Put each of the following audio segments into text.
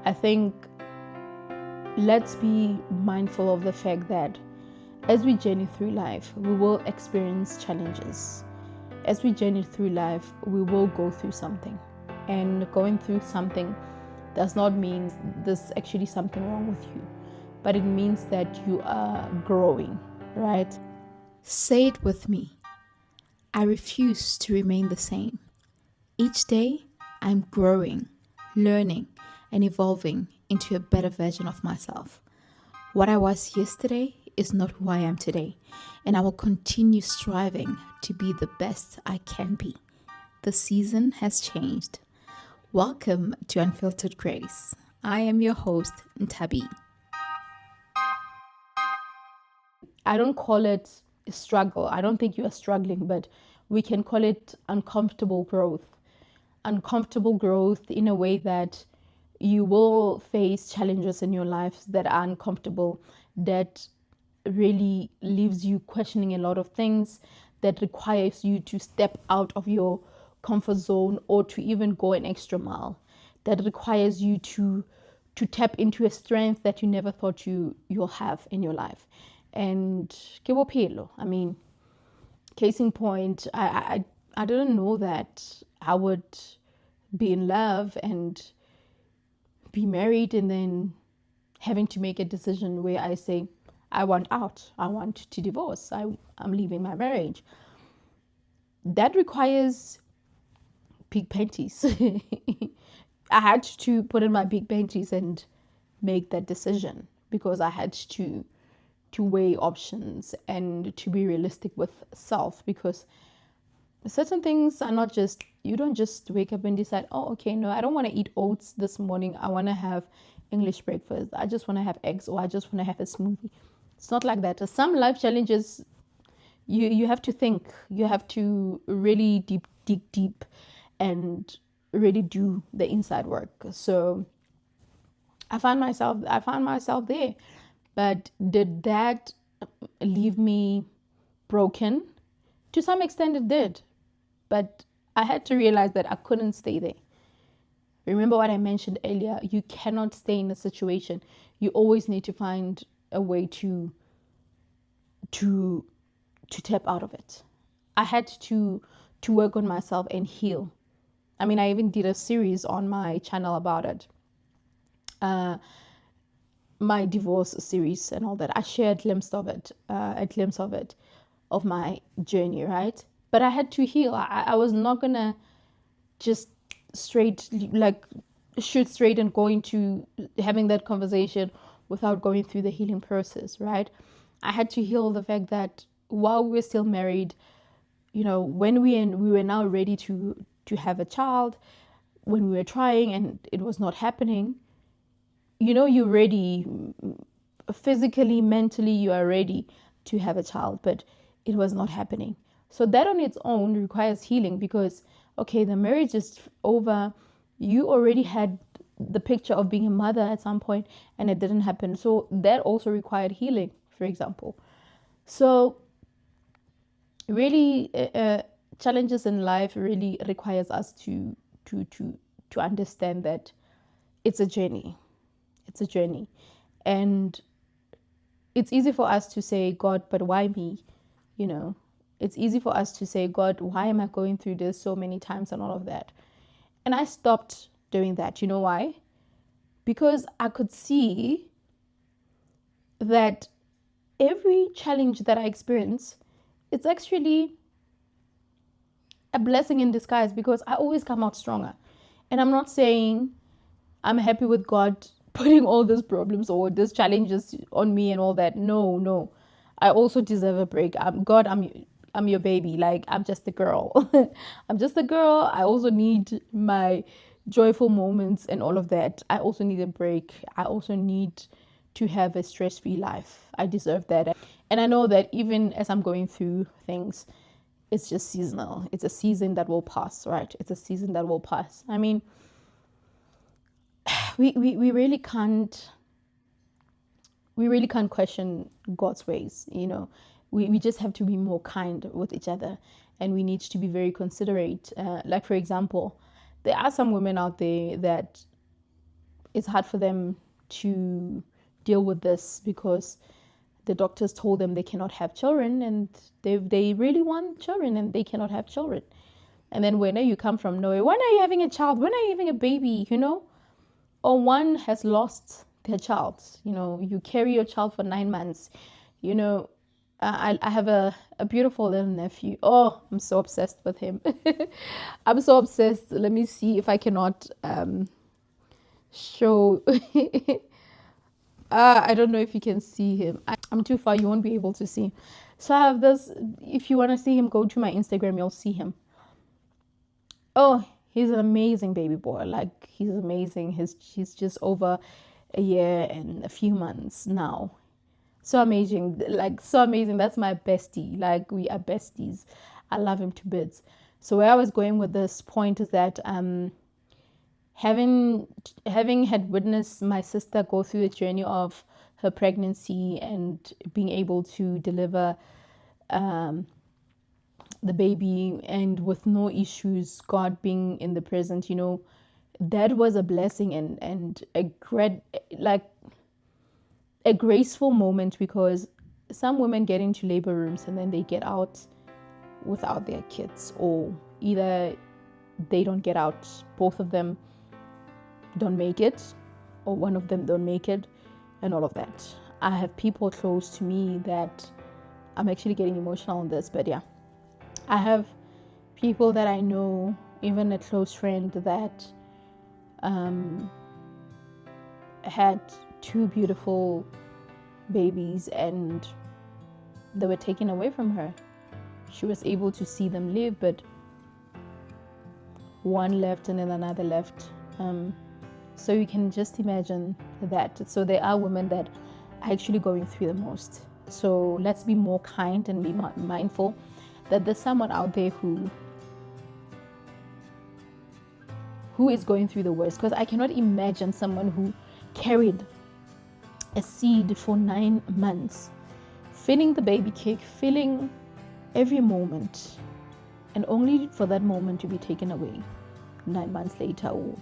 I think let's be mindful of the fact that as we journey through life, we will experience challenges. As we journey through life, we will go through something. And going through something does not mean there's actually something wrong with you, but it means that you are growing, right? Say it with me. I refuse to remain the same. Each day, I'm growing, learning, and evolving into a better version of myself. What I was yesterday is not who I am today, and I will continue striving to be the best I can be. The season has changed. Welcome to Unfiltered Grace. I am your host, Ntabi. I don't call it a struggle. I don't think you are struggling, but we can call it uncomfortable growth. Uncomfortable growth in a way that you will face challenges in your life that are uncomfortable, that really leaves you questioning a lot of things, that requires you to step out of your comfort zone or to even go an extra mile, that requires you to tap into a strength that you never thought you'll have in your life. And ke bophelo. I mean, case in point, I didn't know that I would be in love and be married and then having to make a decision where I say, I want out, I want to divorce, I'm leaving my marriage. That requires big panties. I had to put in my big panties and make that decision because I had to weigh options and to be realistic with self, because certain things are not just, you don't just wake up and decide, oh, okay, no, I don't want to eat oats this morning, I want to have English breakfast, I just want to have eggs, or I just want to have a smoothie. It's not like that. Some life challenges, you have to think, you have to really dig deep and really do the inside work. So I found myself there. But did that leave me broken? To some extent it did. But I had to realize that I couldn't stay there. Remember what I mentioned earlier, you cannot stay in a situation. You always need to find a way to tap out of it. I had to work on myself and heal. I mean, I even did a series on my channel about it. My divorce series and all that. I shared a glimpse of it, of my journey, right? But I had to heal. I was not gonna just straight, like, shoot straight and go into having that conversation without going through the healing process, right? I had to heal the fact that while we were still married, when we were now ready to have a child, when we were trying and it was not happening, you're ready physically, mentally, you are ready to have a child, but it was not happening. So that on its own requires healing, because okay, the marriage is over, you already had the picture of being a mother at some point and it didn't happen, so that also required healing, for example. So really, challenges in life really requires us to understand that it's a journey. It's a journey. And it's easy for us to say, God, but why me? It's easy for us to say, God, why am I going through this so many times and all of that? And I stopped doing that. You know why? Because I could see that every challenge that I experience, it's actually a blessing in disguise, because I always come out stronger. And I'm not saying I'm happy with God putting all these problems or these challenges on me and all that. No. I also deserve a break. I'm your baby. Like, I'm just a girl. I'm just a girl. I also need my joyful moments and all of that. I also need a break. I also need to have a stress-free life. I deserve that. And I know that even as I'm going through things, it's just seasonal. It's a season that will pass, right? It's a season that will pass. I mean, we really can't question God's ways. We just have to be more kind with each other, and we need to be very considerate. Like, for example, there are some women out there that it's hard for them to deal with this because the doctors told them they cannot have children, and they really want children and they cannot have children. And then when you come from nowhere, when are you having a child? When are you having a baby? Or one has lost their child. You carry your child for 9 months. I have a beautiful little nephew. Oh, I'm so obsessed with him. I'm so obsessed. Let me see if I cannot show. I don't know if you can see him. I'm too far. You won't be able to see. So I have this. If you want to see him, go to my Instagram. You'll see him. Oh, he's an amazing baby boy. Like, he's amazing. He's just over a year and a few months now. So amazing. Like, so amazing. That's my bestie. Like, we are besties. I love him to bits. So where I was going with this point is that having had witnessed my sister go through the journey of her pregnancy and being able to deliver the baby and with no issues, God being in the present, that was a blessing and a great, like, a graceful moment, because some women get into labor rooms and then they get out without their kids, or either they don't get out, both of them don't make it, or one of them don't make it, and all of that. I have people close to me that I'm actually getting emotional on this, but yeah, I have people that I know, even a close friend that had 2 beautiful babies and they were taken away from her. She was able to see them live, but one left and then another left. So you can just imagine that. So there are women that are actually going through the most. So let's be more kind and be mindful that there's someone out there who is going through the worst. Because I cannot imagine someone who carried a seed for 9 months, feeling the baby cake, feeling every moment, and only for that moment to be taken away 9 months later or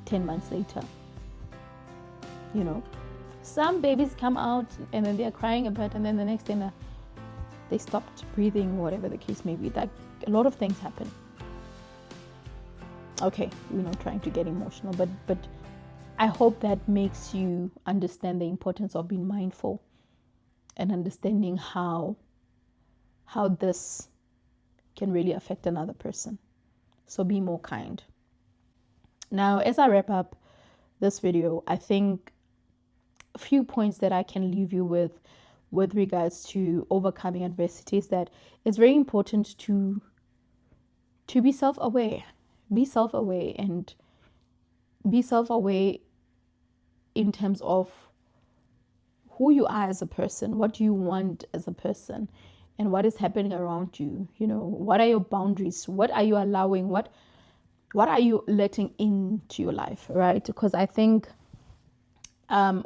10 months later. Some babies come out and then they're crying a bit, and then the next day they stopped breathing, or whatever the case may be. Like, a lot of things happen. Okay, we're not trying to get emotional, but I hope that makes you understand the importance of being mindful and understanding how this can really affect another person. So be more kind. Now, as I wrap up this video, I think a few points that I can leave you with regards to overcoming adversity is that it's very important to be self-aware. Be self-aware, and be self-aware in terms of who you are as a person, what do you want as a person, and what is happening around you. What are your boundaries? What are you allowing? What are you letting into your life, right? Because I think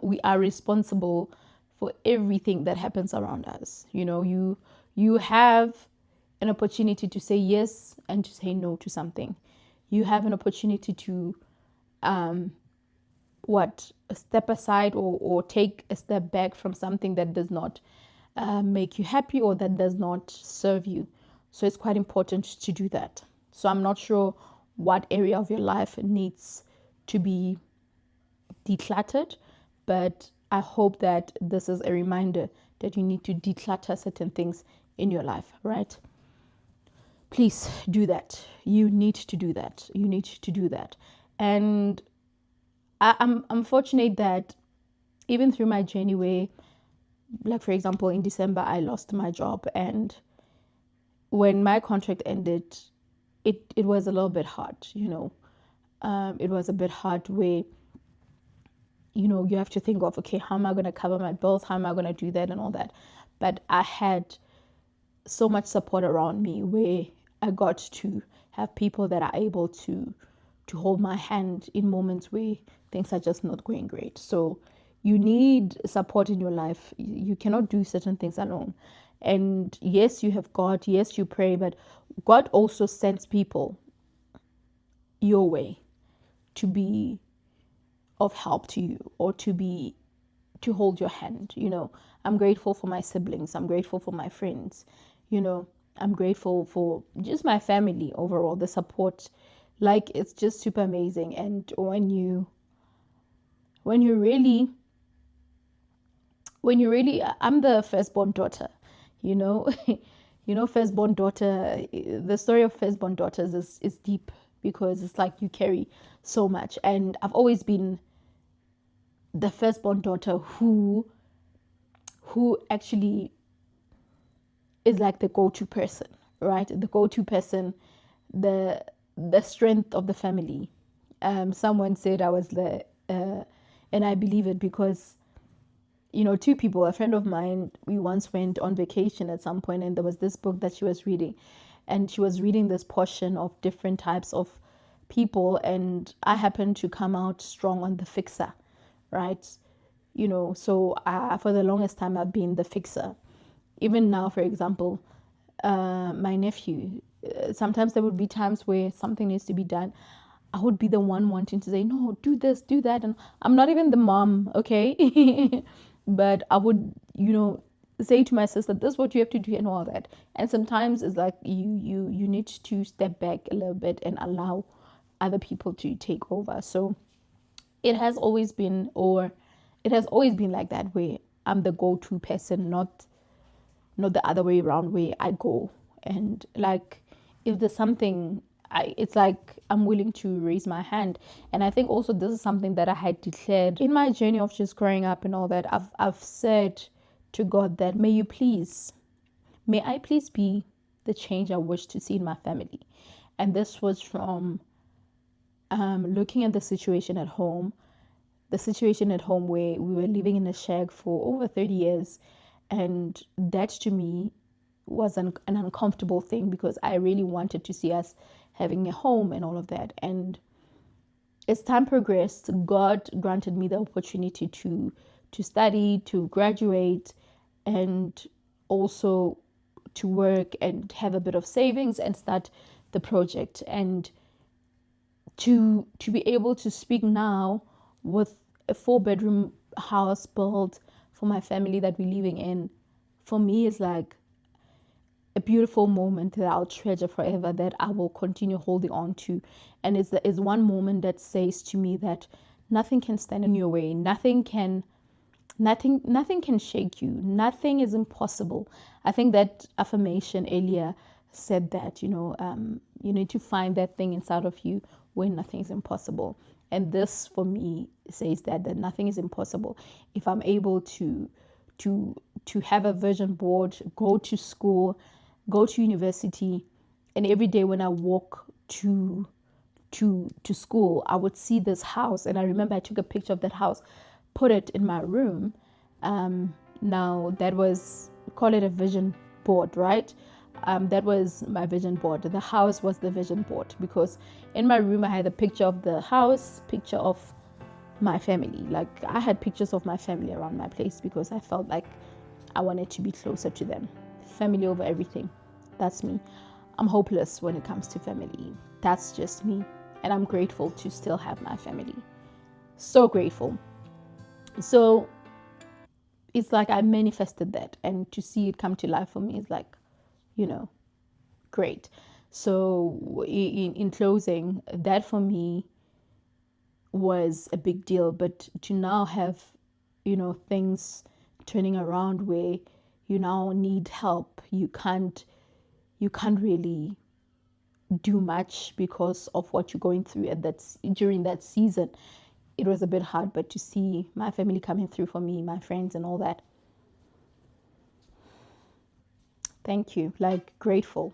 we are responsible for everything that happens around us. You have an opportunity to say yes and to say no to something. You have an opportunity to step aside or take a step back from something that does not make you happy or that does not serve you. So it's quite important to do that. So I'm not sure what area of your life needs to be decluttered, but I hope that this is a reminder that you need to declutter certain things in your life, right? Please do that. You need to do that. You need to do that. And I'm fortunate that even through my journey where, like, for example, in December, I lost my job. And when my contract ended, it was a little bit hard, it was a bit hard where, you have to think of, okay, how am I going to cover my bills? How am I going to do that and all that? But I had so much support around me where I got to have people that are able to hold my hand in moments where things are just not going great. So you need support in your life. You cannot do certain things alone. And yes, you have God. Yes, you pray, but God also sends people your way to be of help to you, or to hold your hand. I'm grateful for my siblings, I'm grateful for my friends, you know I'm grateful for just my family overall, the support. Like, it's just super amazing. And when you really I'm the firstborn daughter, you know. Firstborn daughter, the story of firstborn daughters is deep, because it's like you carry so much. And I've always been the firstborn daughter who actually is like the go-to person, right? The go-to person, the strength of the family. Someone said I was and I believe it, because two people, a friend of mine, we once went on vacation at some point, and there was this book that she was reading, and she was reading this portion of different types of people, and I happened to come out strong on the fixer, right? So for the longest time I've been the fixer. Even now, for example, my nephew, sometimes there would be times where something needs to be done. I would be the one wanting to say, no, do this, do that. And I'm not even the mom, okay? But I would, say to my sister, this is what you have to do and all that. And sometimes it's like you need to step back a little bit and allow other people to take over. So it has always been, like that, where I'm the go-to person, not the other way around, where I go. And like, if there's something, it's like I'm willing to raise my hand. And I think also this is something that I had declared in my journey of just growing up and all that. I've said to God that may I please be the change I wish to see in my family. And this was from looking at the situation at home where we were living in a shack for over 30 years. And that to me was an uncomfortable thing, because I really wanted to see us having a home and all of that. And as time progressed, God granted me the opportunity to study, to graduate, and also to work and have a bit of savings and start the project. And to be able to speak now with a 4-bedroom house built for my family that we're living in, for me is like a beautiful moment that I'll treasure forever, that I will continue holding on to. And it's one moment that says to me that nothing can stand in your way, nothing can shake you, nothing is impossible. I think that affirmation earlier said that, you need to find that thing inside of you when nothing is impossible. And this for me says that nothing is impossible. If I'm able to have a vision board, go to school, go to university, and every day when I walk to school, I would see this house. And I remember I took a picture of that house, put it in my room. Now that was, call it a vision board, right? That was my vision board. The house was the vision board, because in my room I had a picture of the house, picture of my family. Like, I had pictures of my family around my place, because I felt like I wanted to be closer to them. Family over everything. That's me. I'm hopeless when it comes to family. That's just me. And I'm grateful to still have my family. So grateful. So it's like I manifested that, and to see it come to life for me is like, great. So in closing, that for me was a big deal. But to now have, things turning around where you now need help, you can't really do much because of what you're going through during that season. It was a bit hard, but to see my family coming through for me, my friends and all that, thank you. Like, grateful.